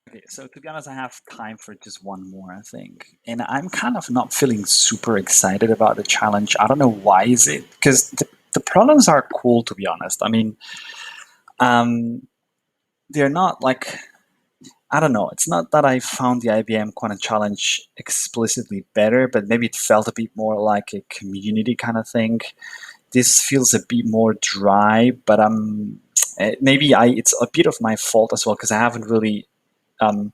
Okay, so to be honest, I have time for just one more, I think. And I'm kind of not feeling super excited about the challenge. I don't know why is it, because the problems are cool, to be honest. I mean, um, they're not like, I don't know. It's not that I found the IBM Quantum Challenge explicitly better, but maybe it felt a bit more like a community kind of thing. This feels a bit more dry, but maybe I it's a bit of my fault as well because I haven't really um,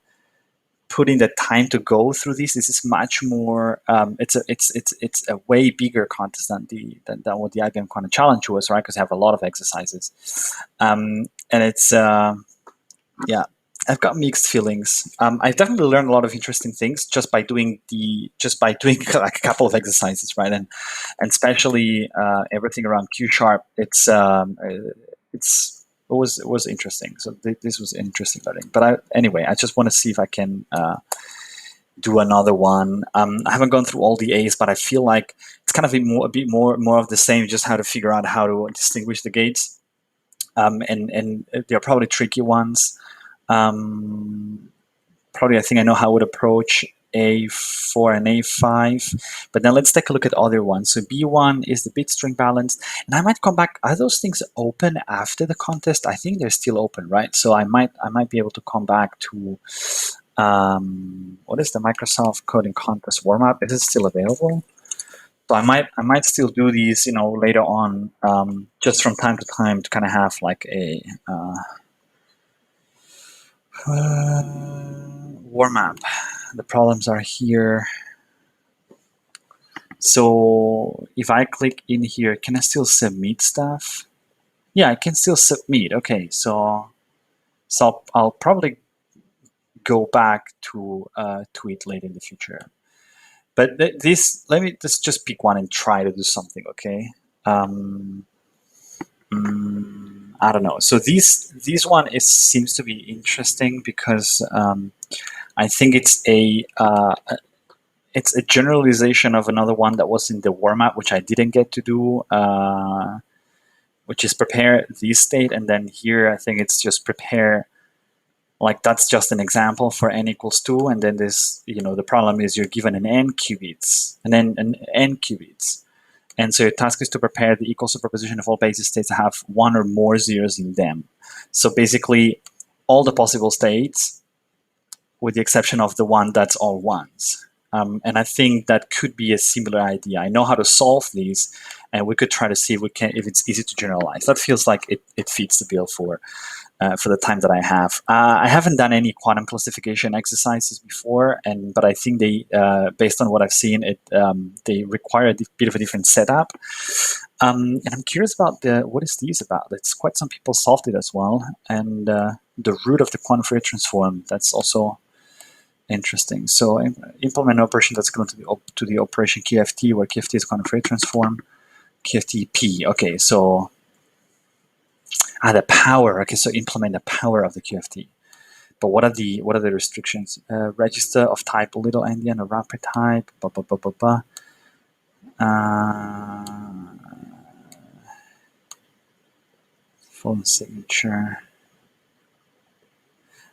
put in the time to go through this. This is much more. It's a way bigger contest than than what the IBM Quantum Challenge was, right? Because I have a lot of exercises, and it's yeah. I've got mixed feelings. I've definitely learned a lot of interesting things just by doing like a couple of exercises, right? And especially everything around Q sharp. It was interesting. So this was interesting learning. But anyway, I just want to see if I can do another one. I haven't gone through all the A's, but I feel like it's kind of a bit more of the same. Just how to figure out how to distinguish the gates, and they're probably tricky ones. Um, Probably, I think I know how I would approach A4 and A5. But then let's take a look at other ones. So B1 is the bit string balance, and I might come back. Are those things open after the contest? I think they're still open, right? So I might be able to come back to what is the Microsoft Coding Contest warm up? Is it still available? So I might still do these, later on, just from time to time to kind of have like a warm up. The problems are here. So if I click in here, can I still submit stuff? Yeah, I can still submit. Okay, so I'll probably go back to it later in the future. But this, let me just pick one and try to do something. Okay. Um, I don't know. So this one is seems to be interesting because I think it's a generalization of another one that was in the warm up, which I didn't get to do. Which is prepare this state, and then here I think it's just prepare. Like that's just an example for n equals 2, and then this, the problem is you're given an n qubits, an n qubits, and so your task is to prepare the equal superposition of all basis states that have one or more zeros in them. So basically, all the possible states, with the exception of the one that's all ones. And I think that could be a similar idea. I know how to solve these, and we could try to see if it's easy to generalize. That feels like it fits the bill for the time that I have. I haven't done any quantum classification exercises before, but I think they, based on what I've seen, they require a bit of a different setup. And I'm curious about what is these about? It's quite some people solved it as well, and the root of the quantum Fourier transform. That's also interesting. So implement an operation that's equivalent to the operation QFT, where QFT is quantum Fourier transform. QFT-P. Okay, so the power. Okay, so implement the power of the QFT. But what are the restrictions? Register of type little endian or rapid type. Blah, blah, blah, blah, blah. Phone signature.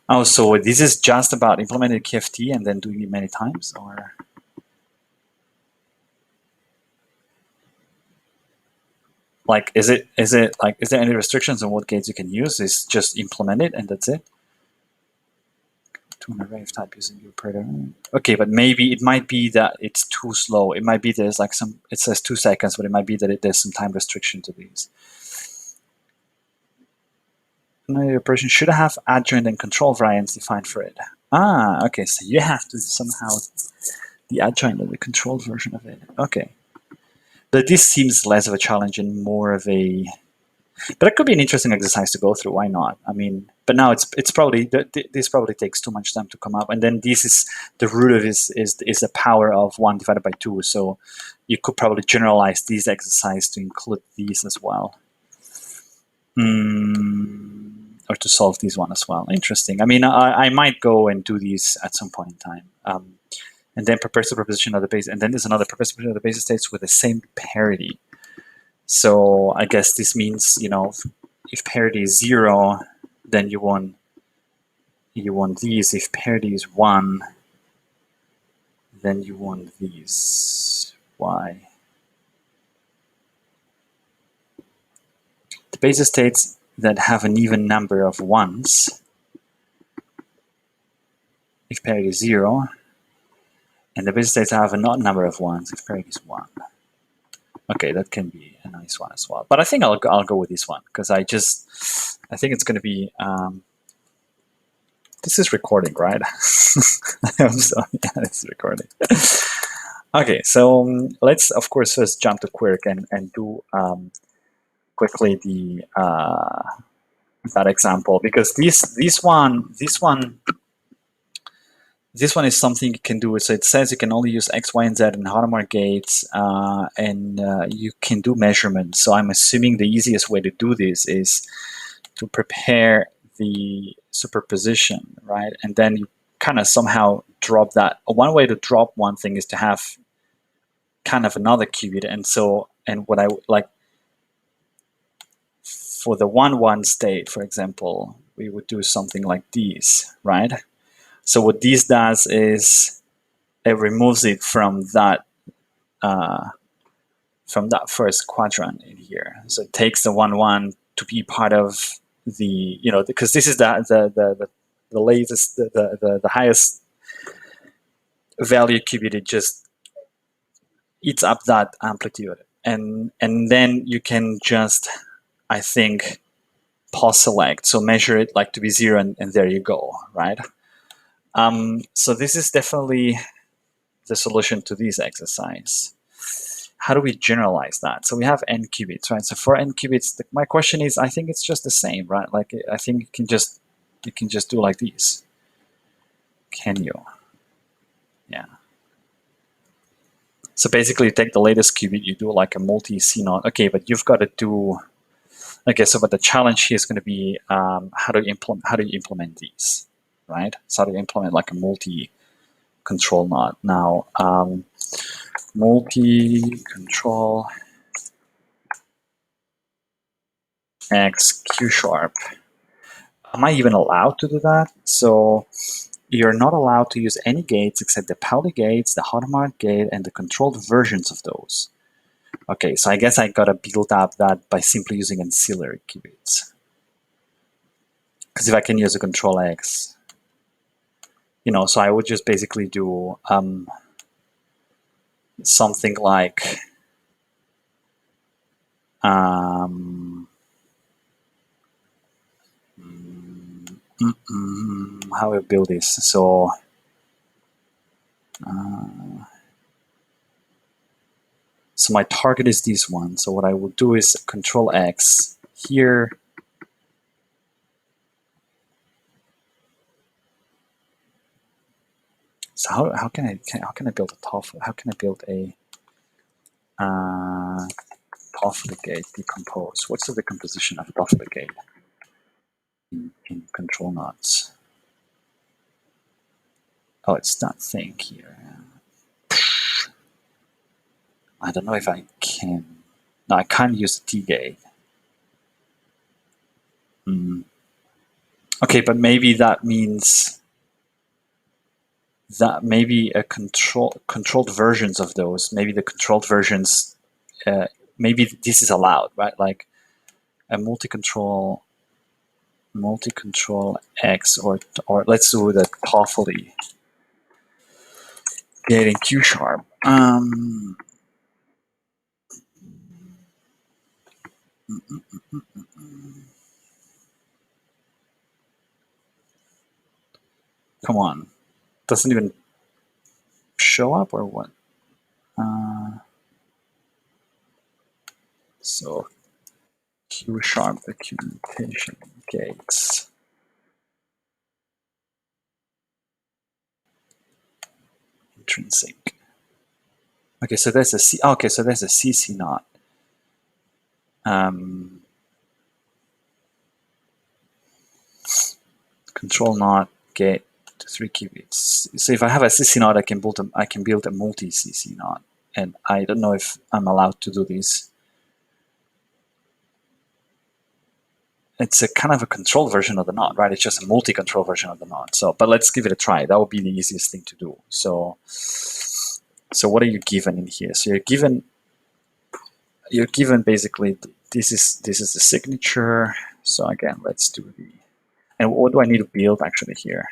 Oh, so this is just about implementing QFT and then doing it many times, or like is there any restrictions on what gates you can use? Is just implement it and that's it? To an array of type using the operator. Okay, but maybe it might be that it's too slow. It might be there's like it says 2 seconds, but it might be that there's some time restriction to these. The operation should have adjoint and control variants defined for it. Okay, so you have to somehow the adjoint and the controlled version of it. Okay. But this seems less of a challenge and more of a. But it could be an interesting exercise to go through. Why not? I mean, but now it's probably this probably takes too much time to come up, and then this is the root of is the power of 1 divided by 2. So you could probably generalize this exercise to include these as well. Or to solve this one as well. Interesting. I mean, I might go and do these at some point in time. And then prepare the proposition of the base, and then there's another prepare of the basis states with the same parity. So I guess this means, if parity is 0, then you won't you want these. If parity is 1, then you want these. Why? The basis states that have an even number of 1s, if parity is 0, and the basis states have an odd number of 1s, if parity is 1. Okay, that can be a nice one as well. But I think I'll go with this one, because I think it's going to be... this is recording, right? I'm sorry, yeah, it's recording. Okay, so let's, of course, first jump to Quirk and do quickly the that example, because this one is something you can do. So it says you can only use X, Y, and Z in Hadamard gates, and you can do measurements. So I'm assuming the easiest way to do this is to prepare the superposition, right? And then you kind of somehow drop that. One way to drop one thing is to have kind of another qubit. And what I like for the 1-1 state, for example, we would do something like these, right? So what this does is it removes it from that first quadrant in here. So it takes the 1-1 to be part of the, because this is the latest, the highest value qubit. It just eats up that amplitude, and then you can just, I think, pause select. So measure it like to be 0, and there you go, right? So this is definitely the solution to this exercise. How do we generalize that? So we have n qubits, right? So for n qubits, my question is, I think it's just the same, right? Like I think you can just do like these. Can you? Yeah. So basically, you take the latest qubit, you do like a multi C0. Okay, but you've got to do. Okay, so but the challenge here is going to be how do you implement these, right? So how do you implement like a multi control knot? Now, multi control X Q sharp. Am I even allowed to do that? So you're not allowed to use any gates except the Pauli gates, the Hadamard gate, and the controlled versions of those. Okay, so I guess I gotta build up that by simply using ancillary qubits. Because if I can use a control X, so I would just basically do something like how I build this. So so my target is this one. So what I will do is control X here. So how can I build a Toffoli? How can I build a Toffoli gate decompose? What's the decomposition of a Toffoli gate in control knots? Oh, it's that thing here. I don't know if I can. No, I can't use the T gate. Okay, but maybe that means that maybe a controlled versions of those. Maybe the controlled versions. Maybe this is allowed, right? Like a multi-control X, or let's do the Toffoli gate in Q sharp. Come on, doesn't even show up or what? So Q sharp documentation gates. Intrinsic. Okay, so there's a C. Okay, so there's a CC knot. Control knot gate to 3 qubits. So if I have a CC knot, I can build a multi CC knot, and I don't know if I'm allowed to do this. it's a kind of a controlled version of the knot, right? It's just a multi-control version of the knot. So, but let's give it a try. That would be the easiest thing to do. So what are you given in here? So you're given basically this is the signature. So again, let's do the, and what do I need to build actually here?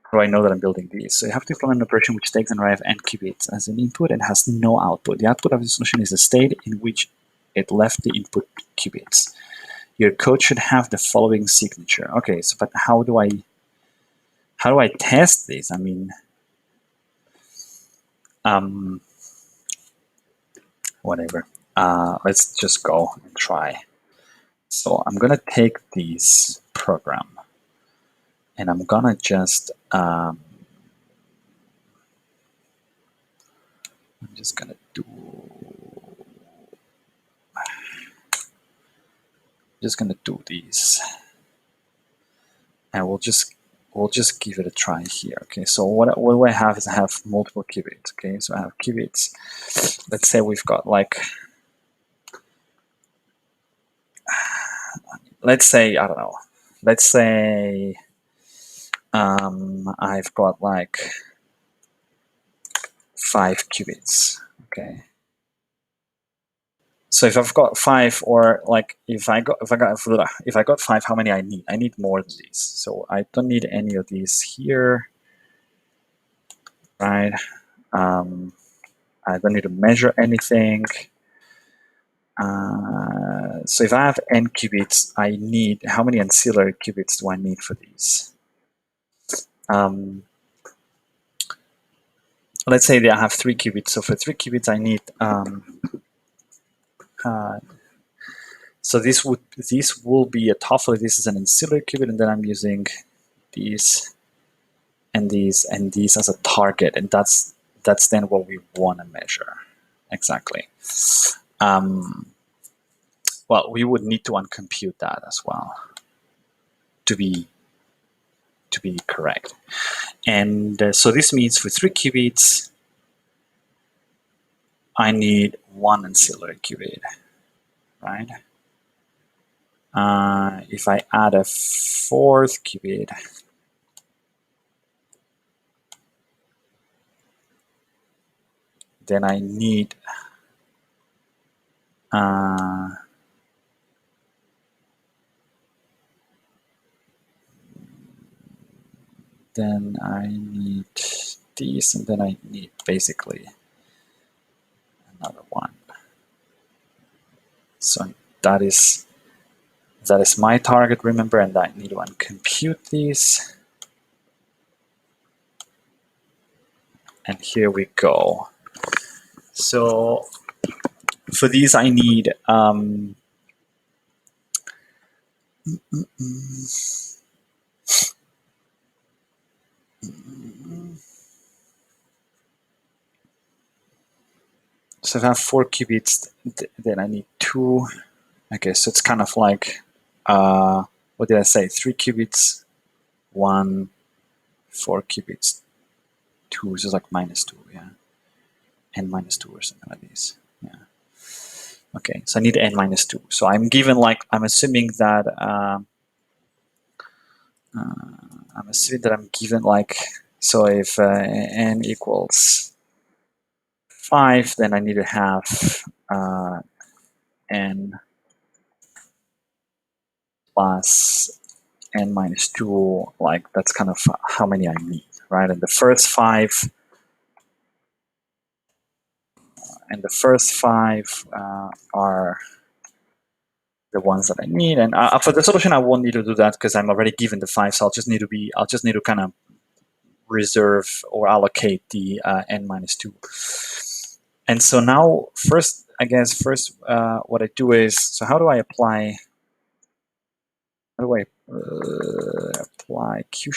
How do I know that I'm building these? So you have to implement an operation which takes an array of n qubits as an input and has no output. The output of the solution is the state in which it left the input qubits. Your code should have the following signature. Okay, so but how do I test this? I mean, whatever. Let's just go and try. So I'm gonna take this program and I'm gonna just I'm just gonna do these, and we'll just give it a try here. Okay, so what do I have is I have multiple qubits. Okay, so I have qubits. Let's say we've got like, let's say, I don't know, let's say I've got like 5 qubits. Okay, so if I've got 5, or like if I got 5, how many I need? I need more than these. So I don't need any of these here, right? I don't need to measure anything. So if I have n qubits, I need, how many ancillary qubits do I need for these? Let's say that I have 3 qubits. So for 3 qubits, I need so this will be a TOEFL. This is an ancillary qubit, and then I'm using these and these and these as a target, and that's then what we want to measure exactly. Well, we would need to uncompute that as well to be correct. And so this means for 3 qubits, I need 1 ancillary qubit, right? If I add a 4th qubit, then I need these, and then I need basically another one. So that is my target, remember, and I need to uncompute these. And here we go. So for these, I need so if I have 4 qubits, then I need 2. Okay, so it's kind of like, what did I say? 3 qubits, 1, 4 qubits, 2, so it's like -2, yeah. N -2 or something like this, yeah. Okay, so I need n -2. So I'm given, like, I'm assuming that I'm given like, so if n equals 5, then I need to have n plus n -2, like that's kind of how many I need, right? And the first 5 are the ones that I need. And for the solution, I won't need to do that because I'm already given the 5. So I'll just need to kind of reserve or allocate the n -2. And so now, first, what I do is, so how do I apply? How do I apply Q#?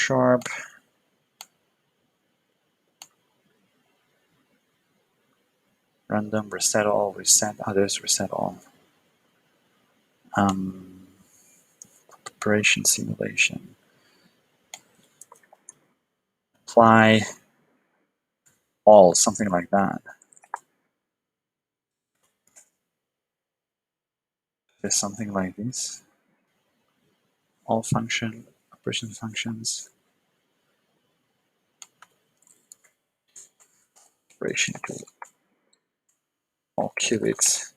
Random, reset all, reset others, reset all. Operation simulation. Apply all, something like that. There's something like this. all operation functions, operation to all qubits.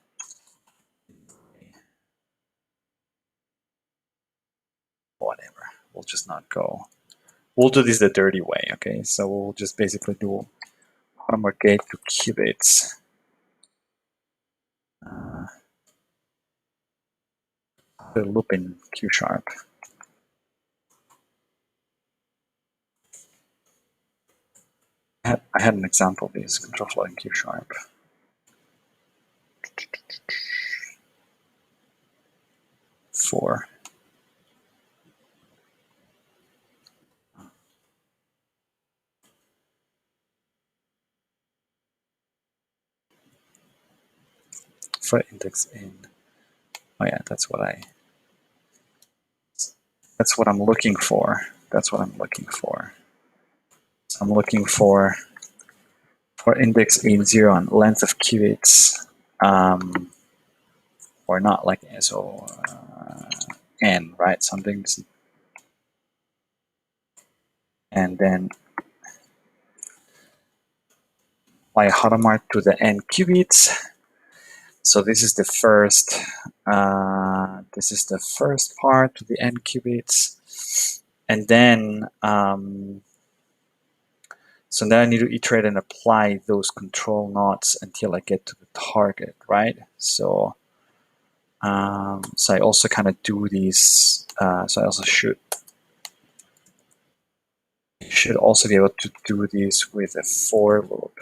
Whatever, we'll just not go. We'll do this the dirty way, okay? So we'll just basically do Hadamard gate to qubits. The loop in Q sharp. I had an example of this control flow in Q sharp. For index in, oh yeah, that's what I'm looking for. That's what I'm looking for. So I'm looking for index in 0 and length of qubits, or not, like, so n, right? Something, and then apply Hadamard to the n qubits. So this is the first. This is the first part to the n qubits, and then so now I need to iterate and apply those control knots until I get to the target, right? So so I also kind of do these. So I also should also be able to do this with a for loop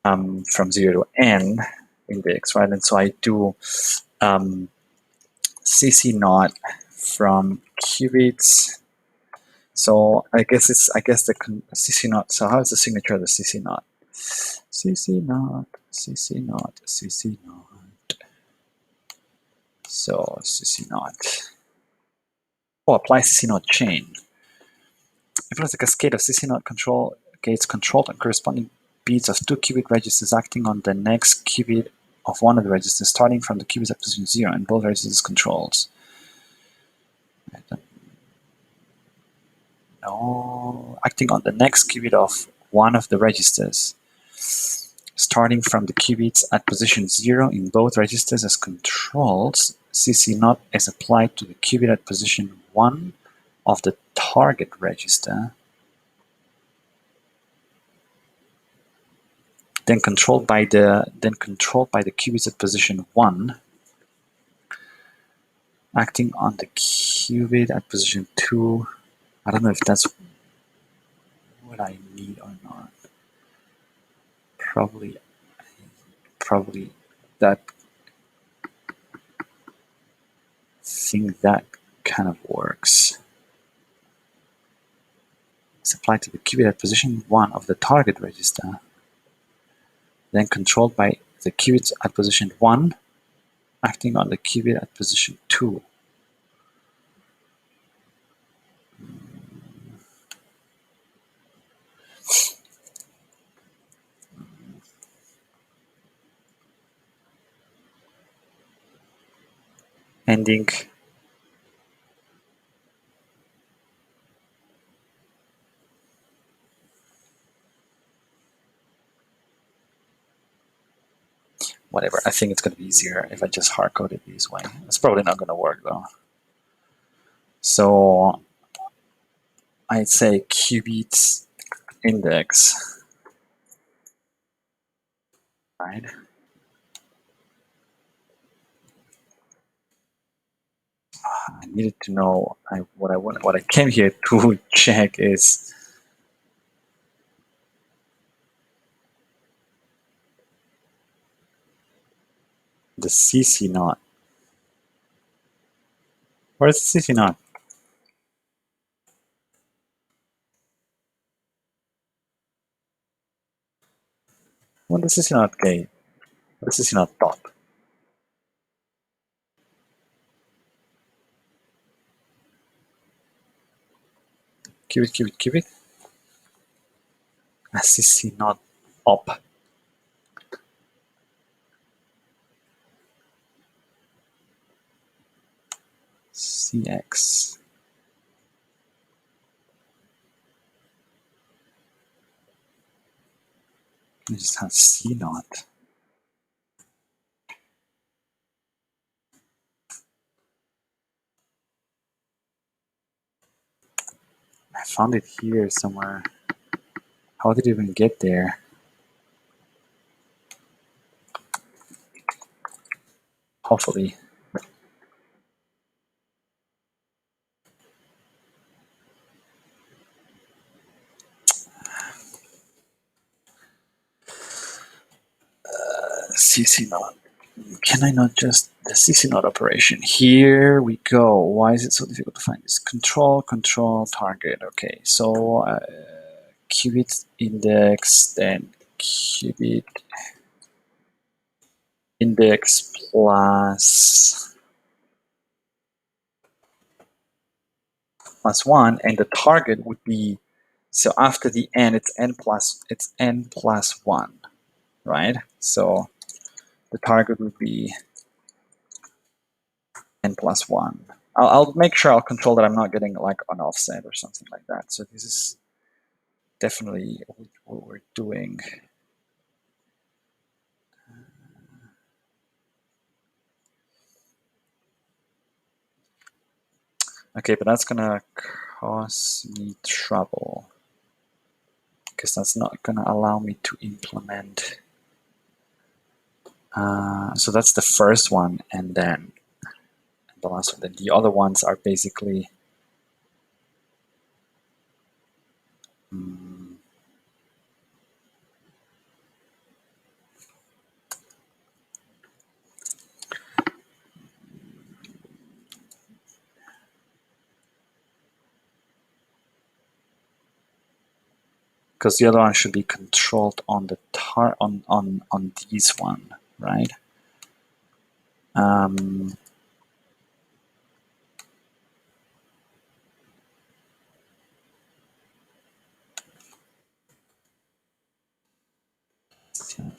from 0 to n index, right? And so I do CC naught from qubits. So I guess the CC naught. So how is the signature of the CC naught? CC naught, CC naught, CC naught. So CC naught. Oh, apply CC naught chain. If it was a cascade of CC naught control gates controlled on corresponding beats of 2 qubit registers acting on the next qubit of one of the registers, starting from the qubits at position 0, and both registers controls. No, acting on the next qubit of one of the registers, starting from the qubits at position 0 in both registers as controls. CC0 is applied to the qubit at position 1 of the target register, then controlled by the qubits at position 1, acting on the qubit at position 2. I don't know if that's what I need or not. Probably that. Think that kind of works. It's applied to the qubit at position 1 of the target register, then controlled by the qubits at position 1, acting on the qubit at position 2. Ending whatever. I think it's going to be easier if I just hard code it this way. It's probably not going to work though. So I'd say qubits index, right? I needed to know what I came here to check is the CC naught. Where's the CC naught? Well, the CC naught gate. The CC naught top. Qubit. CC naught up. CX. I just have C naught. I found it here somewhere. How did it even get there? Hopefully. CC naught. Can I not just the CC naught operation? Here we go. Why is it so difficult to find this? Control, control, target. Okay, so qubit index, then qubit index plus 1, and the target would be, so after the n, it's n plus 1, right? So the target would be n plus 1. I'll make sure I'll control that I'm not getting like an offset or something like that. So this is definitely what we're doing. Okay, but that's gonna cause me trouble because that's not gonna allow me to implement. So that's the first one, and then the last one. Then the other ones are basically because the other one should be controlled on the on these one, right?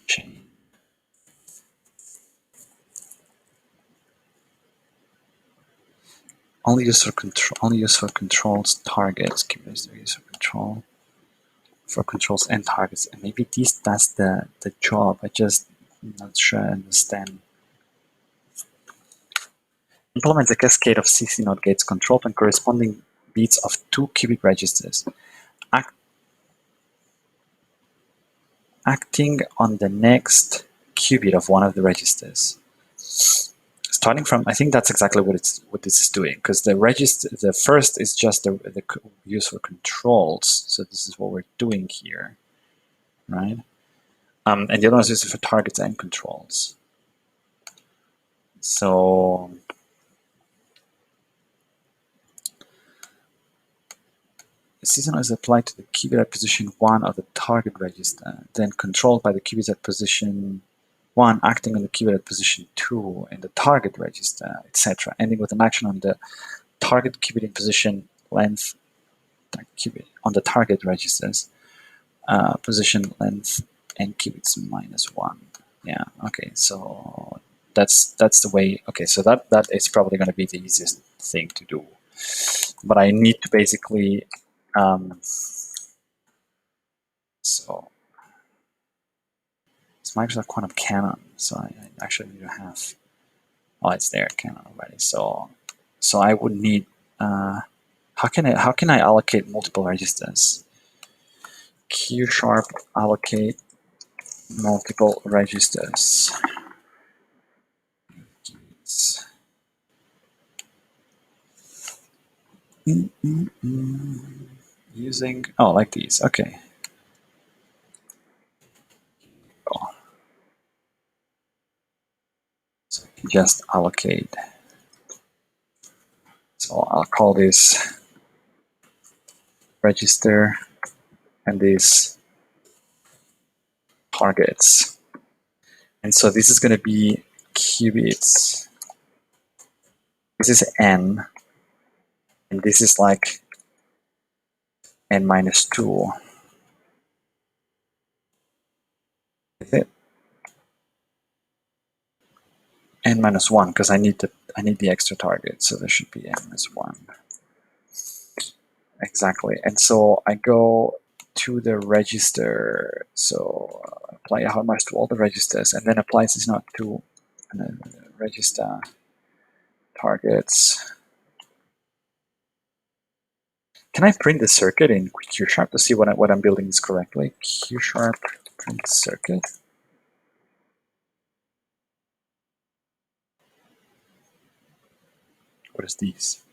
Chain. Only used for control. Only used for controls targets. Use for control for controls and targets. And maybe that's the job. I just not sure I understand. Implements a cascade of CC NOT gates controlled and corresponding beats of 2 qubit registers, acting on the next qubit of one of the registers. Starting from, I think that's exactly what this is doing, because the register, the first is just the use for controls. So this is what we're doing here, right? And the other one is used for targets and controls. So the signal is applied to the qubit at position 1 of the target register, then controlled by the qubit at position 1 acting on the qubit at position 2 in the target register, etc., ending with an action on the target qubit in position length qubit on the target registers, position length and qubits -1. Yeah, okay, so that's the way. Okay, so that is probably going to be the easiest thing to do, but I need to basically so it's Microsoft Quantum Canon, so I actually need to have, oh, it's there, Canon already. So I would need, how can I allocate multiple registers? Q# allocate multiple registers. Using, oh, like these, okay. Oh. So just allocate. So I'll call this register and this targets. And so this is going to be qubits. This is n, and this is like n-2. Is it? n minus 1 because I need the extra target, so there should be n minus 1. Exactly. And so I go to the register, so apply a hard to all the registers, and then apply this not to register targets. Can I print the circuit in Q# to see what I'm building is correctly? Q# print circuit. What is these?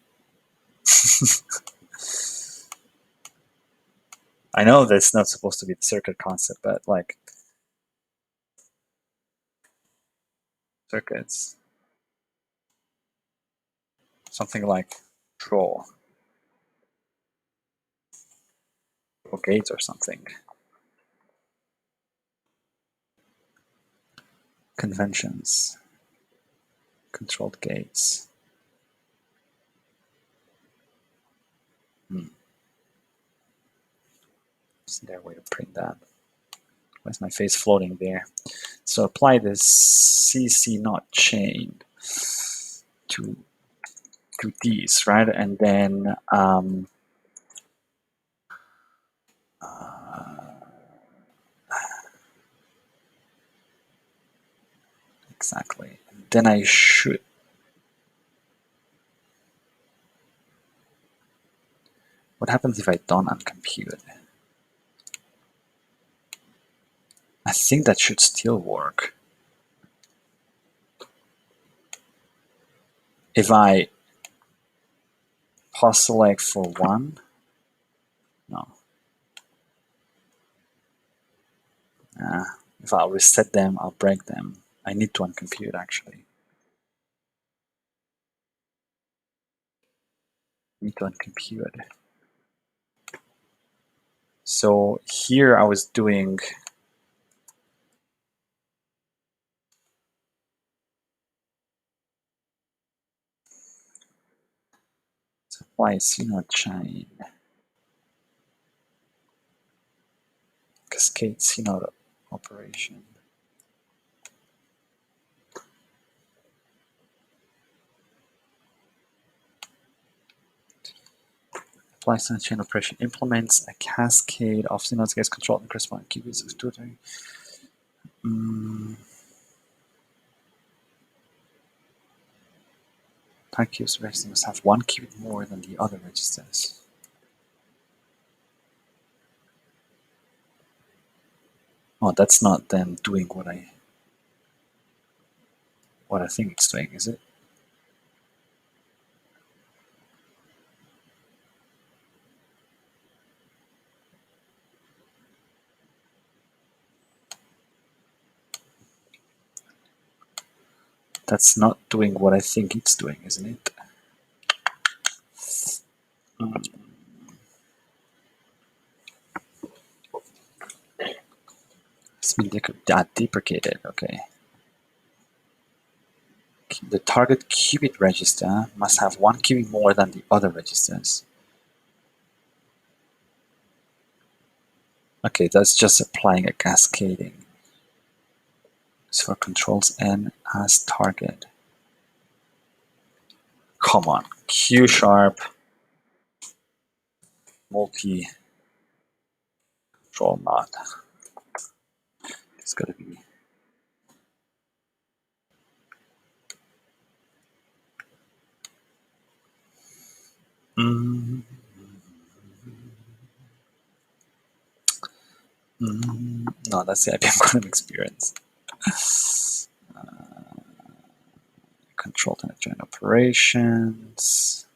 I know that's not supposed to be the circuit concept, but like circuits, something like control or gates or something. Conventions, controlled gates. Is there a way to print that? Why's my face floating there? So apply this CC not chain to these, right? And then exactly. And then I should. What happens if I don't uncompute? I think that should still work. If I pause select for 1, no. If I'll reset them, I'll break them. I need to uncompute actually. Need to uncompute. So here I was doing supply CNOT chain, cascade CNOT operation. Apply CNOT chain operation implements a cascade of CNOT gets controlled and corresponding qubits of 2 or 3. Time qubits register must have 1 qubit more than the other registers. Oh, that's not them doing what I think it's doing, is it? That's not doing what I think it's doing, isn't it? It's been deprecated, okay. The target qubit register must have 1 qubit more than the other registers. Okay, that's just applying a cascading. So for controls n as target. Come on, Q# multi control NOT. It's gotta be. No, that's the IBM Quantum experience. Control and join operations.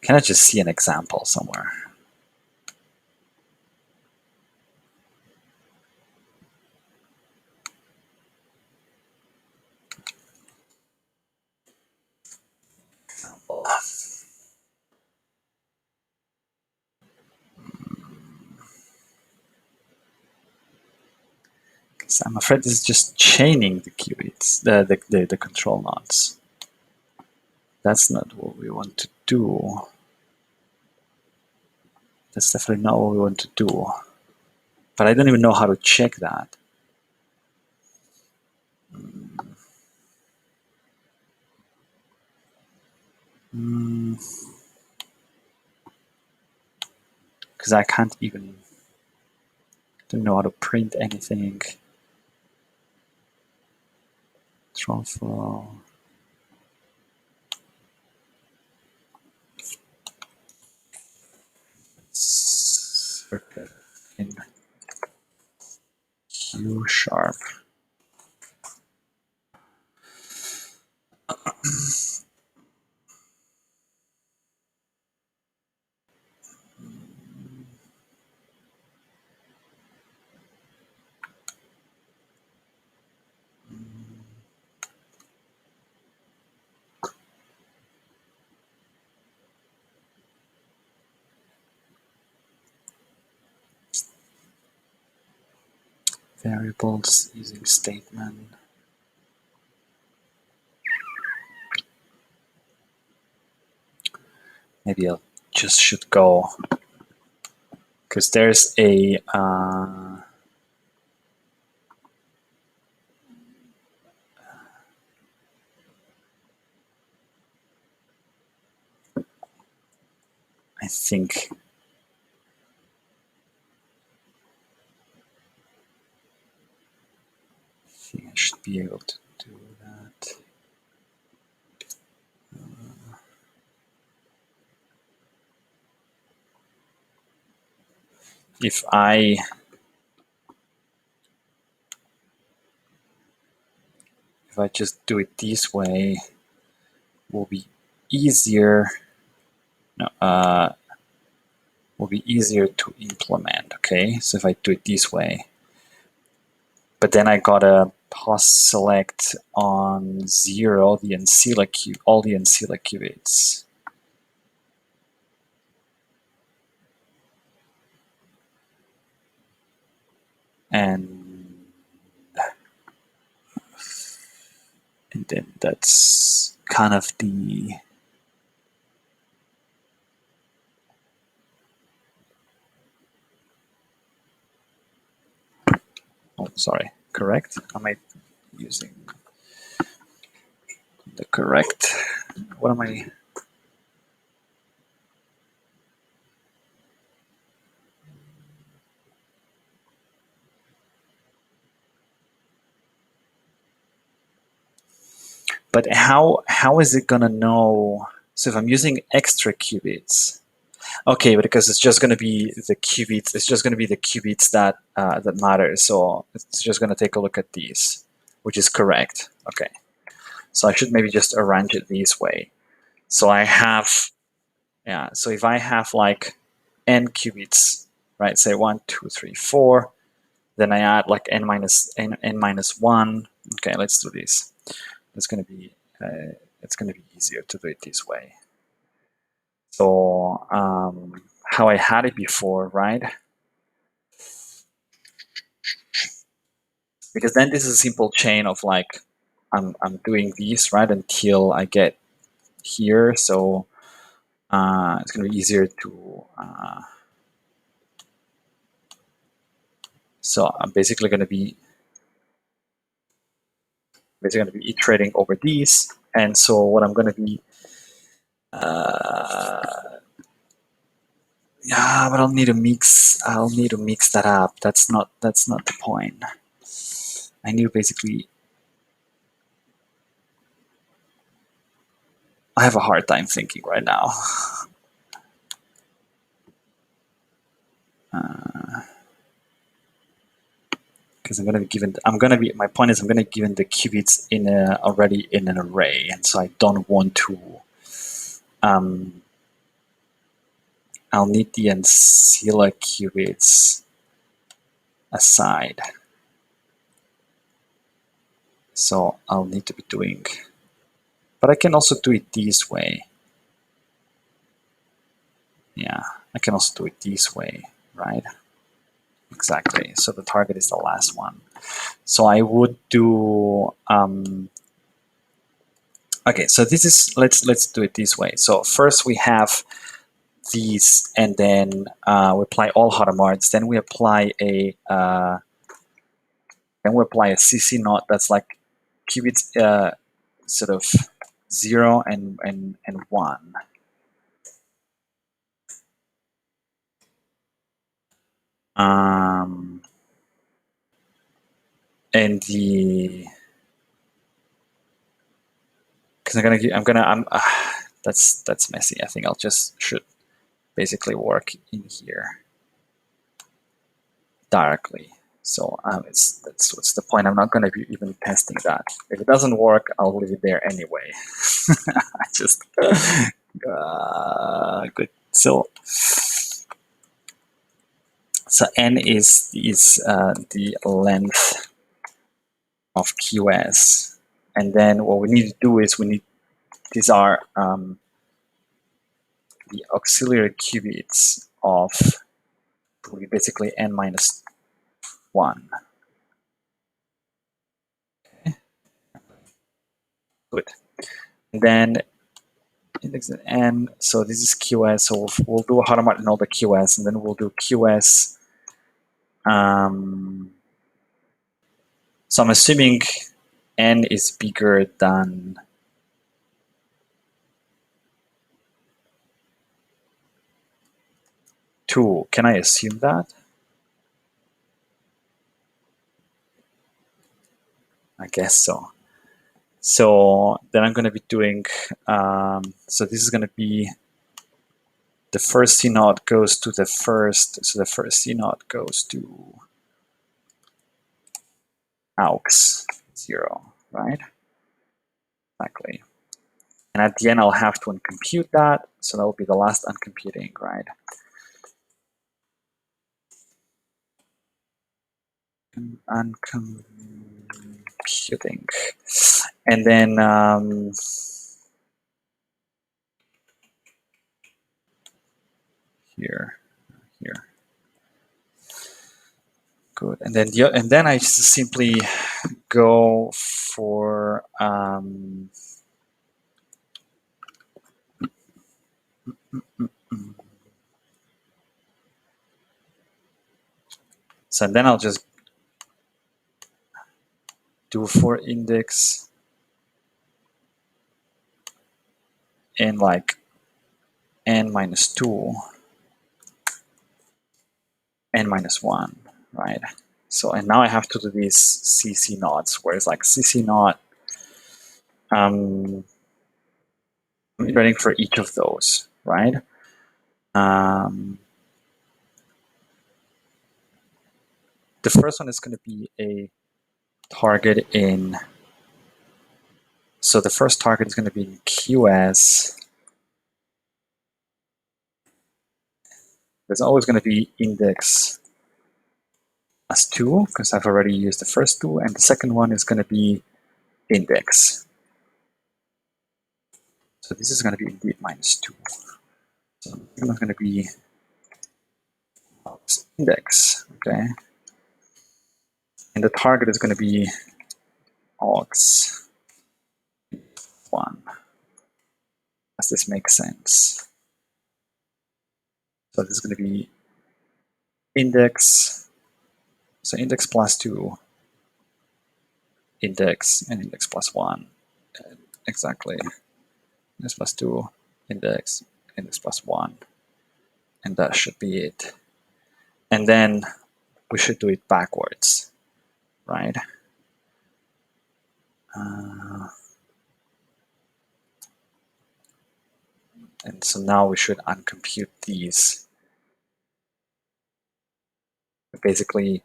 Can I just see an example somewhere? I'm afraid this is just chaining the qubits, the control knots. That's not what we want to do. That's definitely not what we want to do. But I don't even know how to check that. Because I can't even, don't know how to print anything. Transfer. Circuit in Q#. Variables using statement. Maybe I just should go, because there's a I think I should be able to do that. If I just do it this way, will be easier. No, will be easier to implement. Okay, so if I do it this way, but then I gotta pause select on 0 the ancilla all the ancilla qubits. And then that's kind of the sorry, correct? Am I using the correct? What am I? But how is it gonna know? So if I'm using extra qubits, okay, but because it's just gonna be the qubits, it's just gonna be the qubits that that matter. So it's just gonna take a look at these, which is correct. Okay, so I should maybe just arrange it this way. So I have, yeah. So if I have like n qubits, right? Say 1, 2, 3, 4. Then I add like n minus 1. Okay, let's do this. It's gonna be easier to do it this way. So how I had it before, right? Because then this is a simple chain of like I'm doing these right until I get here. So it's gonna be easier to. So I'm basically gonna be iterating over these, and so what I'm gonna be. Yeah, but I'll need to mix that up. That's not the point. I need to basically. I have a hard time thinking right now. Because my point is I'm gonna be given the qubits already in an array, and so I don't want to. I'll need the ancilla qubits aside. So I'll need to be doing, but I can also do it this way. Yeah, I can also do it this way, right? Exactly. So the target is the last one. So I would do. Okay, so this is let's do it this way. So first we have these, and then we apply all Hadamard's. Then we apply a CC naught that's like qubits sort of 0 and 1. And the because that's messy. I think I'll just should basically work in here directly. So that's what's the point. I'm not going to be even testing that. If it doesn't work, I'll leave it there anyway. I just good. So n is the length of QS, and then what we need to do is these are the auxiliary qubits of basically n minus 1. Okay. Good. And then index n, so this is QS, so we'll do a Hadamard in all the QS, and then we'll do QS. So I'm assuming n is bigger than 2. Can I assume that? I guess so. So then I'm going to be doing, so this is going to be the first C naught goes to the first, so the first C naught goes to aux 0, right? Exactly. And at the end, I'll have to uncompute that, so that will be the last uncomputing, right? Uncomputing. And then here. Good. And then I simply go for so then I'll just do for index in like n minus 2, n minus 1, right? So, and now I have to do these CC naughts, where it's like CC naught, I'm writing for each of those, right? The first one is going to be a target in, so the first target is going to be in QS. There's always going to be index as 2, because I've already used the first 2, and the second one is going to be index. So this is going to be indeed minus 2. So it's going to be index, okay? And the target is going to be aux 1. Does this make sense? So this is going to be index, so index plus 2, index, and index plus 1. Exactly. Index plus 2, index plus 1. And that should be it. And then we should do it backwards, right? And so now we should uncompute these. Basically,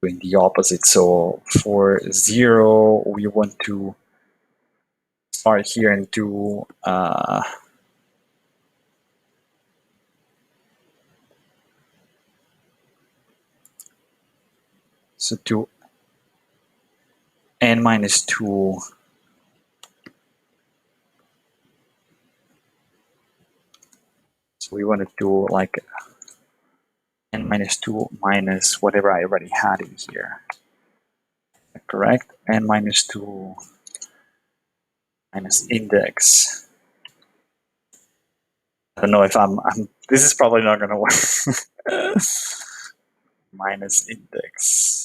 doing the opposite. So for 0, we want to start here and do So do n minus 2 so we want to do like n minus 2 minus whatever I already had in here. Correct? N minus 2 minus index. I don't know if I'm this is probably not going to work. Minus index.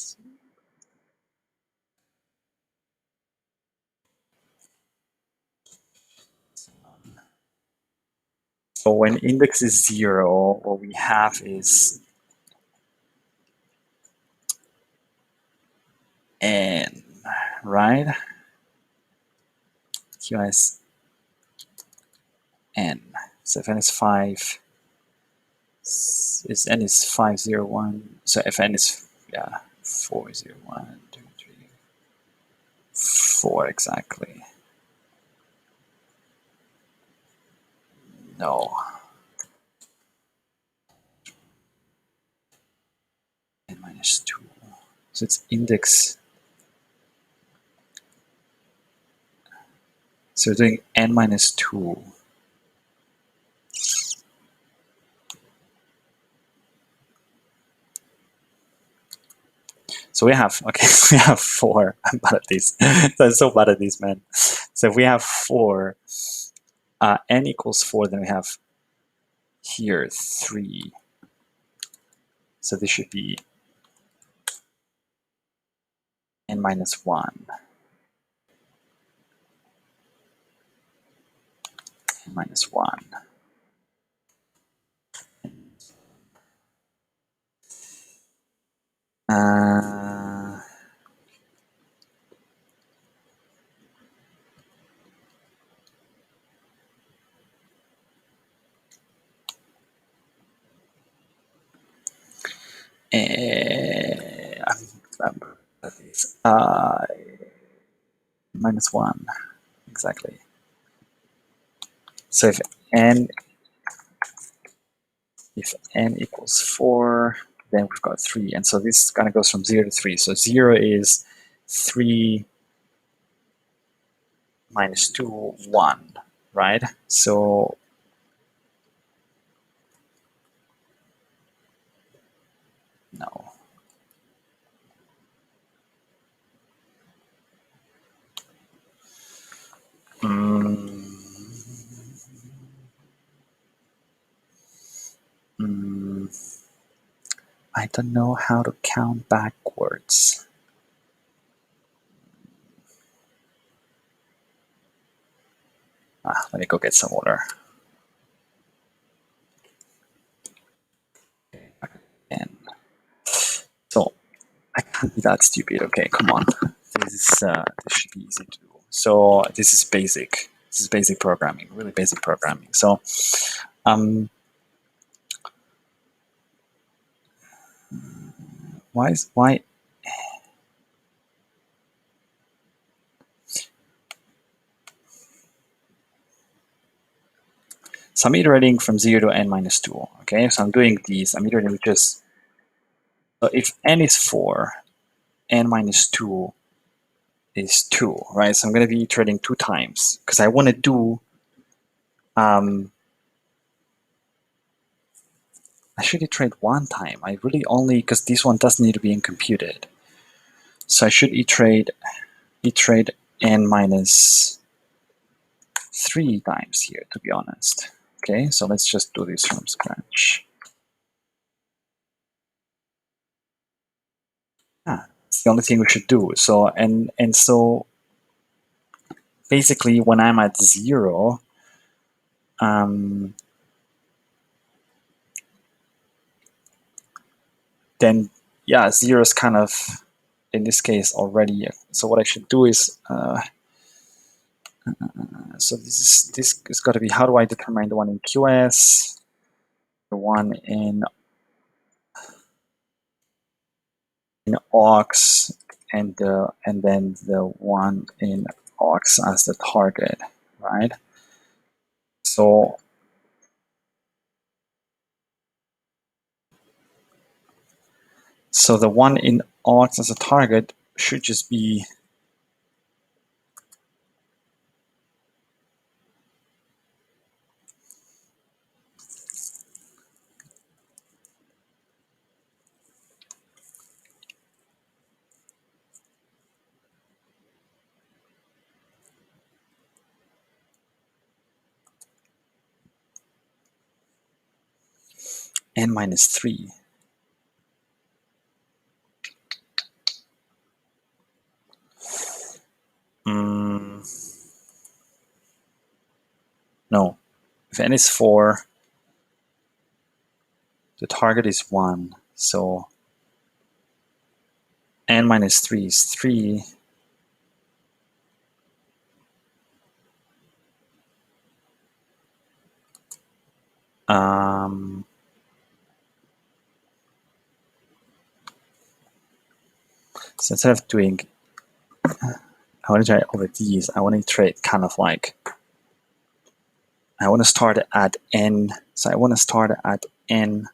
So when index is 0, what we have is n, right? QS n. So if n is 5, is n is 501. So if n is 401, 2, 3, 4 exactly. No. N minus 2. So it's index. So we're doing n minus 2. So we have, okay, we have 4. I'm bad at this. I'm so bad at this, man. So if we have 4, n equals 4, then we have here 3. So this should be n minus 1. N minus 1. Minus 1, exactly. So if n equals 4, then we've got 3. And so this kind of goes from 0 to 3. So 0 is 3 minus 2, 1, right? So no. I don't know how to count backwards. Let me go get some water. And so I can't be that stupid. Okay, come on. This should be easy to do. So this is basic. This is basic programming, really basic programming. So why? So I'm iterating from 0 to n minus 2. Okay, so I'm doing these. I'm iterating just. So if n is 4, n minus 2 is 2, right? So I'm going to be iterating 2 times because I want to do. I should iterate 1 time. I really only because this one doesn't need to be incomputed. So I should iterate n minus 3 times here, to be honest. Okay, so let's just do this from scratch. It's the only thing we should do. So and so basically when I'm at 0, then yeah, 0 is kind of in this case already. So what I should do is so this is got to be, how do I determine the one in QS, the one in aux, and then the one in aux as the target, right? So the one in odds as a target should just be n minus 3. No, if n is 4, the target is 1. So n minus 3 is 3. So instead of doing, I want to try over these, I want to iterate kind of like, I want to start at n, so I want to start at n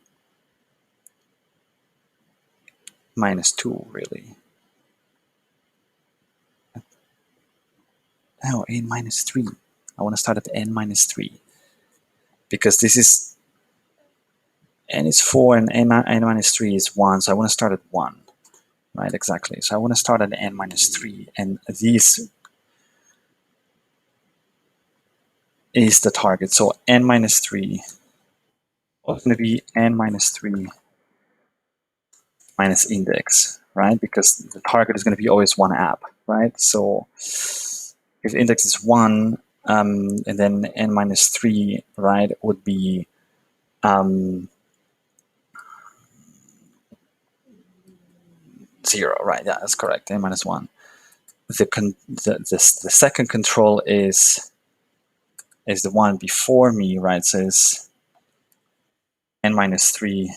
minus 2, really. No, n minus 3. I want to start at n minus 3. Because this is, n is 4 and n minus 3 is 1, so I want to start at 1. Right, exactly. So I want to start at n minus 3, and this is the target. So n minus 3 is going to be n minus 3 minus index, right? Because the target is going to be always one app, right? So if index is 1, and then n minus 3, right, would be 0, right? Yeah, that's correct, n minus 1. The second control is the one before me, right? So it's n minus 3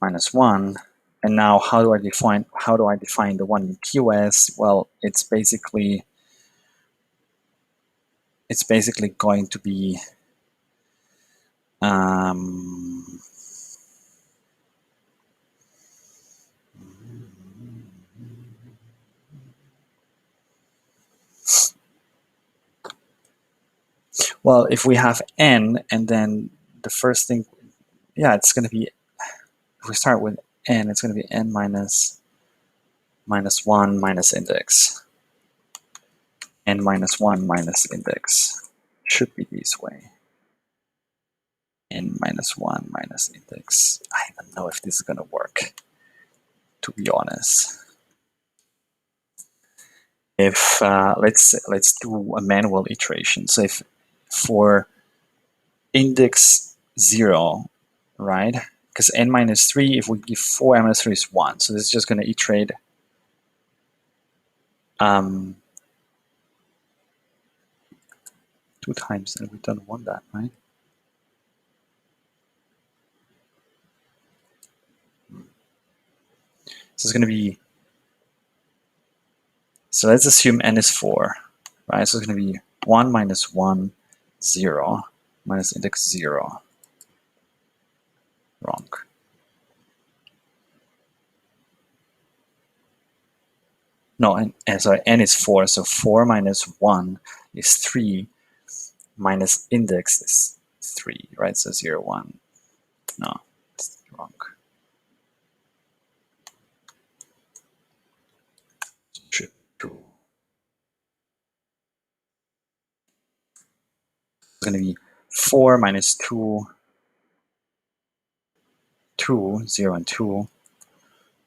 minus 1. And now how do I define the one in QS? Well, it's basically going to be well, if we have n and then the first thing, yeah, it's going to be, if we start with n, it's going to be n minus 1 minus index. N minus 1 minus index should be this way. N minus 1 minus index. I don't know if this is going to work, to be honest. If let's do a manual iteration. So if for index 0, right? Because n minus 3, if we give 4, n minus 3 is 1. So this is just going to iterate 2 times, and we don't want that, right? So it's going to be, so let's assume n is 4, right? So it's going to be 1 minus 1, 0, minus index 0. Wrong. No, and sorry, n is 4, so 4 minus 1 is 3, minus index is 3, right? So 0, 1. No, it's wrong. True. It's going to be 4 minus 2, 2, 0, and 2.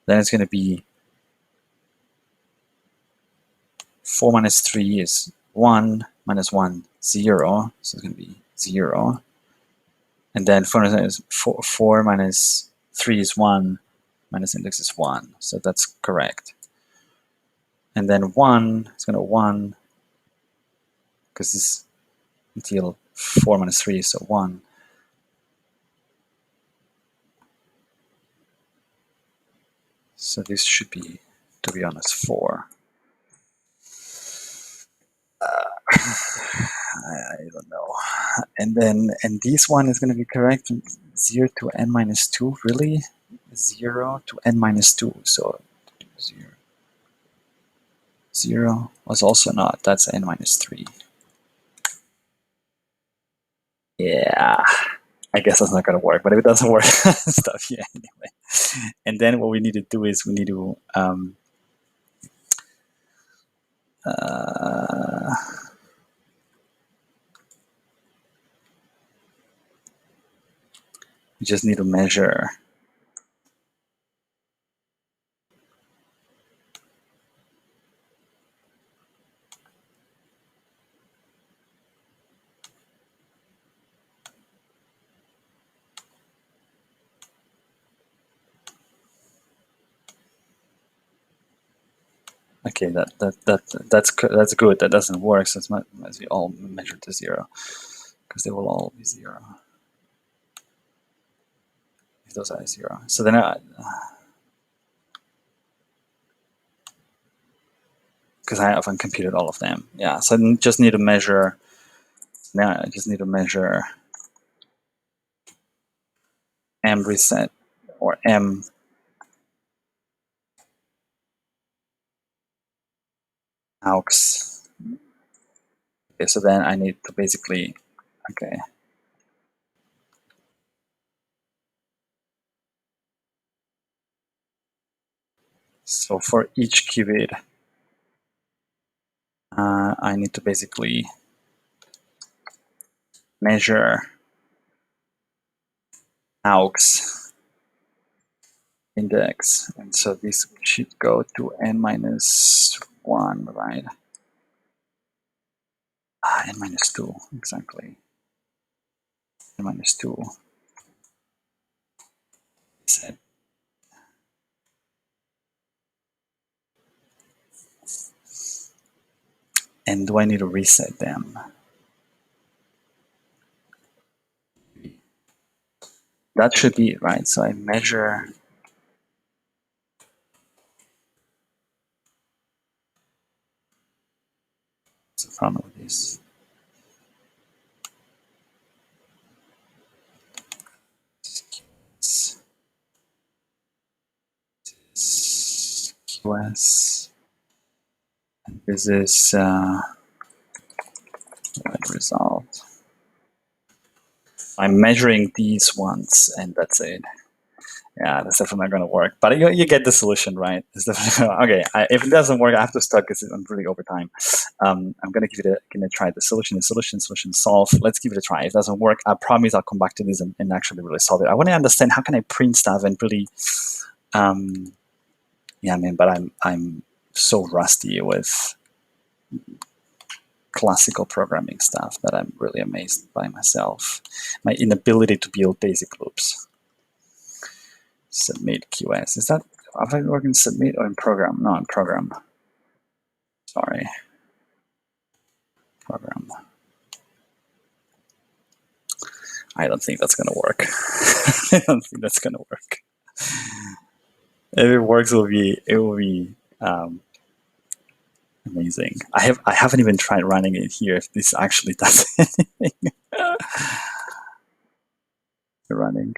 Then it's going to be 4 minus 3 is 1, minus 1, 0. So it's going to be 0. And then 4 minus 3 is 1, minus index is 1. So that's correct. And then 1 is going to 1, because it's until 4 minus 3, so 1. So this should be, to be honest, 4. I don't know. And then, and this one is going to be correct, 0 to n minus 2, really? 0 to n minus 2. So 0, 0 was also not. That's n minus 3. Yeah, I guess that's not going to work. But if it doesn't work, stuff here anyway. And then what we need to do is we need to we just need to measure okay, that's good. That doesn't work. So it's not as we all measure to 0, because they will all be 0 if those are 0. So then, because I haven't computed all of them, yeah. So I just need to measure. Now I just need to measure m reset or m aux. Okay, so then I need to basically, okay. So for each qubit, I need to basically measure aux index. And so this should go to n minus 1, right? N minus 2, exactly. N minus 2. Set. And do I need to reset them? That should be it, right? So I measure what's the problem with this? QS. And this is result. I'm measuring these ones, and that's it. Yeah, that's definitely not going to work. But you get the solution, right? It's definitely okay. If it doesn't work, I have to stop because I'm really over time. I'm going to give it a try. The solution is solution solve. Let's give it a try. If it doesn't work, I promise I'll come back to this and actually really solve it. I want to understand how can I print stuff and really, yeah, man. But I'm so rusty with classical programming stuff that I'm really amazed by myself. My inability to build basic loops. Submit QS. Is that, have I worked in submit or in program? No, in program. Sorry. Program. I don't think that's going to work. I don't think that's going to work. If it works, it will be amazing. I haven't even tried running it here if this actually does anything. Running.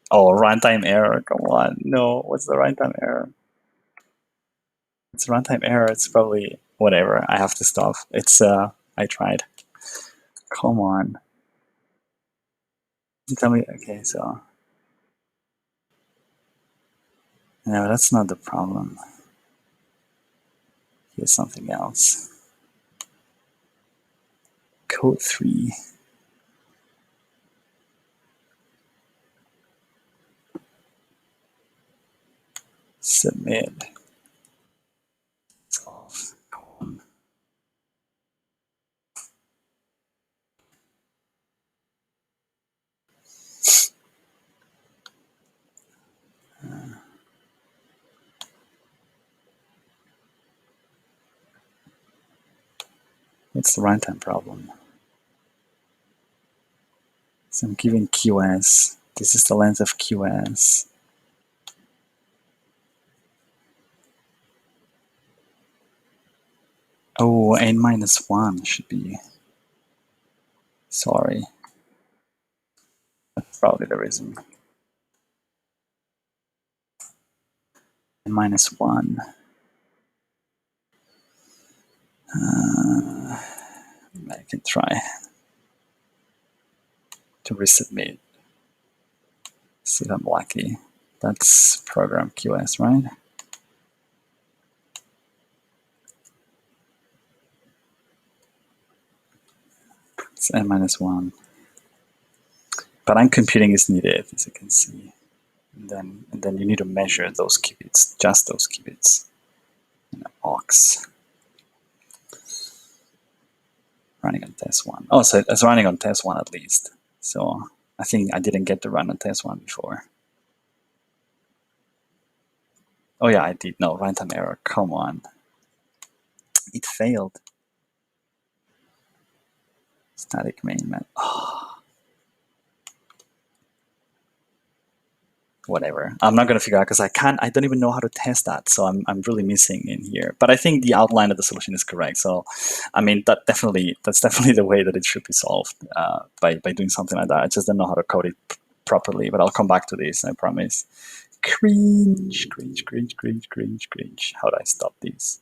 Oh, runtime error. Come on. No, what's the runtime error? It's runtime error. It's probably whatever. I have to stop. It's I tried. Come on. Tell me. Okay, so no, that's not the problem. Here's something else. Code 3. Submit. Solve. What's the runtime problem? So I'm giving QS. This is the length of QS. Oh, n minus 1 should be. Sorry. That's probably the reason. N minus 1. I can try to resubmit. See if I'm lucky. That's program QS, right? It's n minus 1. But uncomputing is needed, as you can see. And then you need to measure those qubits, just those qubits. In an aux. Running on test 1. Oh, so it's running on test 1 at least. So I think I didn't get to run on test 1 before. Oh yeah, I did. No, runtime error. Come on. It failed. Static main map. Oh. Whatever. I'm not going to figure out because I don't even know how to test that. So I'm really missing in here. But I think the outline of the solution is correct. So, I mean, that's definitely the way that it should be solved by doing something like that. I just don't know how to code it properly, but I'll come back to this, I promise. Cringe. How do I stop this?